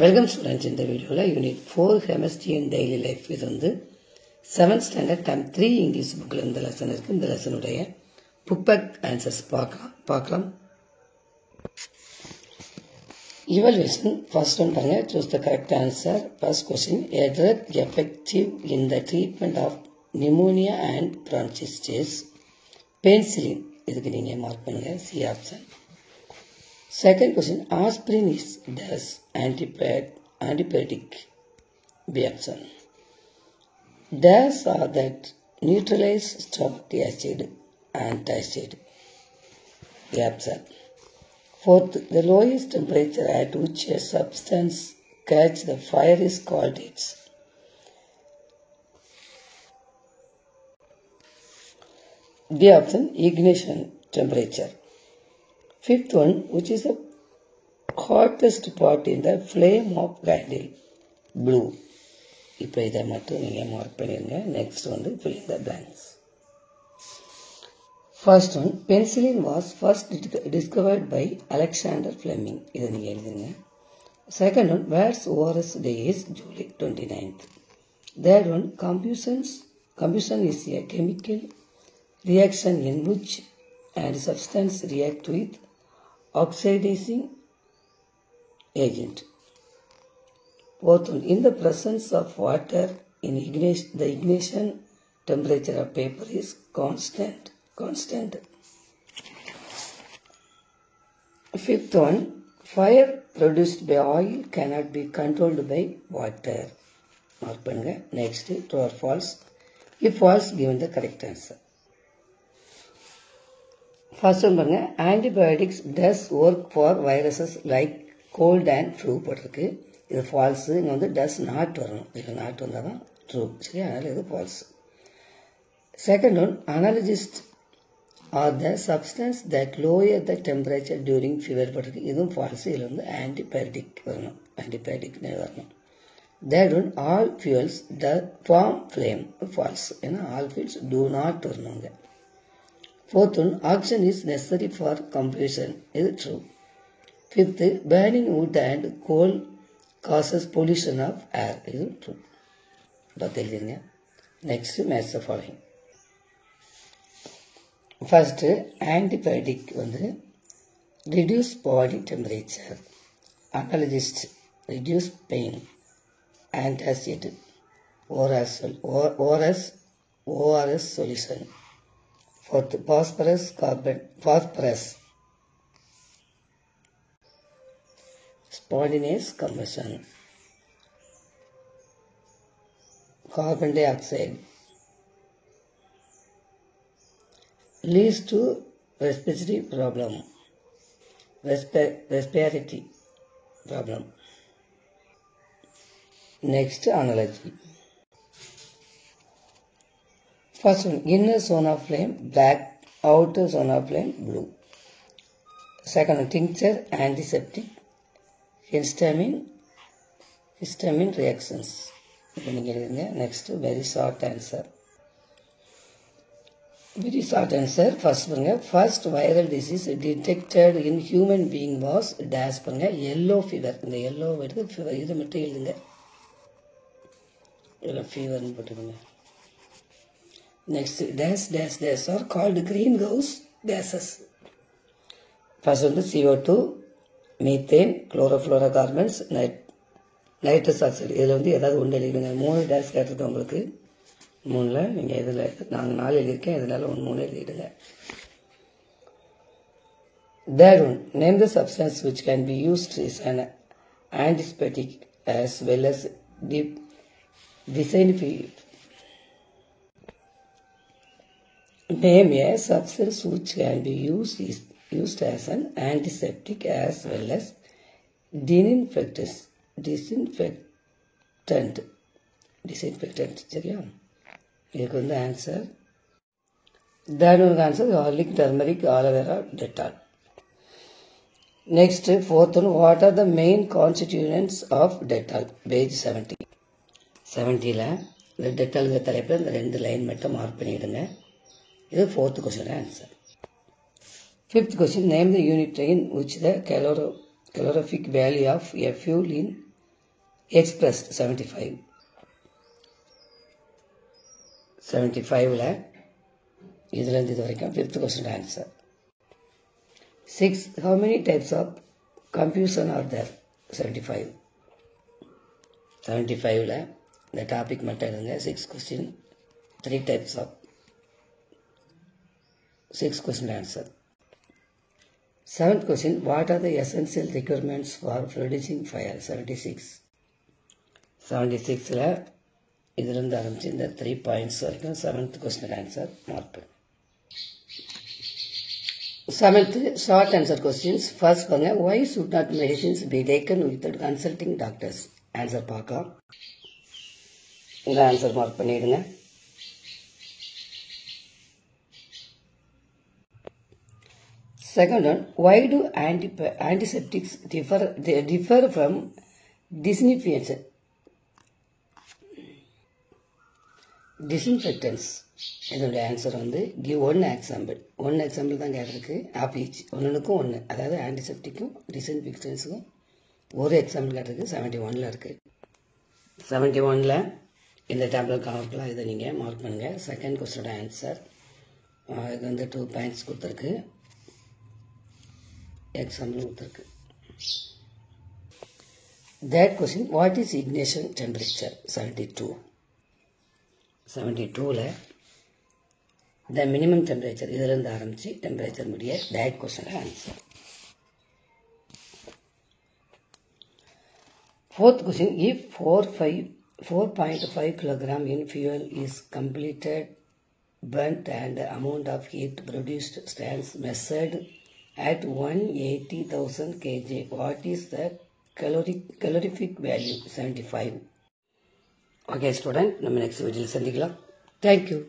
Welcome students in the video unit 4 chemistry and daily life இது வந்து 7th standard term 3 English bookல இந்த lesson இருக்கு இந்த lesson உடைய book back answers பார்க்கலாம் evaluation first one பாருங்க choose the correct answer first question a drug effective in the treatment of pneumonia and bronchitis penicillin இதுக்கு நீங்க மார்க் பண்ணுங்க C option. Second question, aspirin is thus antibiotic. B option. Thus are that neutralize stomach acid, antacid. B option. Fourth, the lowest temperature at which a substance catch the fire is called its. B option, ignition temperature. Fifth one, which is the hottest part in the flame of candle? Blue. இப்போ இதை மட்டும் நீங்கள் mark பண்ணிடுங்க. Next வந்து fill in the blanks. First one, penicillin was first discovered by Alexander Fleming. இதை நீங்கள் எழுதுங்க. Second one, where's ORS day is July 29th. Third one, combustion is a chemical reaction in which and substance react with oxidizing agent. Fourth one, in the presence of water in ignition, the ignition temperature of paper is constant. Fifth one, fire produced by oil cannot be controlled by water. Mark பண்ணுங்க. Next, true or false? If false, given the correct answer. First one, antibiotics does work for viruses like cold and flu. This is false. This does not work. This is not true. This is false. Second one, analogists are the substance that lower the temperature during fever. This is false. This is antibiotic. Third one, all fuels form flame. False. All fuels do not burn. Fourth one, oxygen is necessary for combustion. Is it true? Fifth, burning wood and coal causes pollution of air. Is it true? Next, match the following. First, antibiotic reduce body temperature. Analgesic reduce pain. Antacid ORS solution. Fourth, phosphorus spontaneous combustion. Carbon dioxide leads to respiratory problem. Next, analogy. First one, inner zone of flame black, outer zone of flame blue. Second one, tincture, antiseptic, histamine reactions. Next, very short answer. First one, first viral disease detected in human being was dash yellow fever. The yellow fever is yellow fever. Next, dash are called greenhouse gases. First one, CO2, methane, chlorofluorocarbons, nitrous oxide. இதில் ஏதாவது ஒன்று எழுதிடுங்க. 3 dash கேட்டிருக்கேன் உங்களுக்கு. 3ல் நீங்கள் இதில் நாங்கள் 4 எழுதியிருக்கேன். இதனால 3 எழுதிடுங்க. Third one, name the substance which can be used as an antiseptic as well as disinfectant. Name a substance which can be used as an antiseptic as well as disinfectant. சரியா? இதுக்கு answer. That one answer garlic, turmeric, aloe vera, Dettol. Next, fourth one, what are the main constituents of Dettol? Page 70. 70ல இந்த Dettol தலைப்பில் இந்த 2 line மட்டும் mark பண்ணிடுங்க. This is the fourth question answer. Fifth question, name the unit in which the calorific value of a fuel in expressed 75. 75ல இதிலிருந்து இது வரைக்கும் 5th question answer. 6. How many types of confusion are there? 75. 75ல இந்த topic மட்டும் எழுதுங்க. 6 question 3 types of 6 question answer. 7th question, what are the essential requirements for producing fire? 76. 76ல இதிலிருந்து ஆரம்பிச்சு இந்த 3 points வரைக்கும் 7th question answer mark பண்ணு. 7th short answer questions. First பாருங்க, why should not medicines be taken without consulting doctors? Answer பார்க்கலாம். இந்த answer mark பண்ணிடுங்க. Second one, why do antiseptics differ from disinfectants? இதோட ஆன்சர் வந்து give one example. One example தான் கேட்டிருக்கு. Of each ஒன்றுக்கும் ஒன்று, அதாவது ஆன்டிசெப்டிக்கும் டிஸ்இன்ஃபெக்டன்ஸுக்கும் ஒரு எக்ஸாம்பிள் கேட்டிருக்கு. 71ல் இருக்குது. 71ல் இந்த டேபிள் காணப்பலாம். இதை நீங்கள் மார்க் பண்ணுங்கள். செகண்ட் கொஸ்டினோட ஆன்சர் இது வந்து 2 points கொடுத்துருக்கு. எக்ஸாம்பிள் கொடுத்துருக்கு. That question, what is ignition temperature? 72. 72ல the minimum temperature இதிலிருந்து ஆரம்பிச்சு டெம்பரேச்சர் முடிய that question answer. 4th question, if 4.5 kilogram in fuel is completed burnt and the amount of heat produced stands measured at 180,000 kg, what is the calorific value? 75. Okay student, நம்ம next video சந்திக்கலாம். Thank you.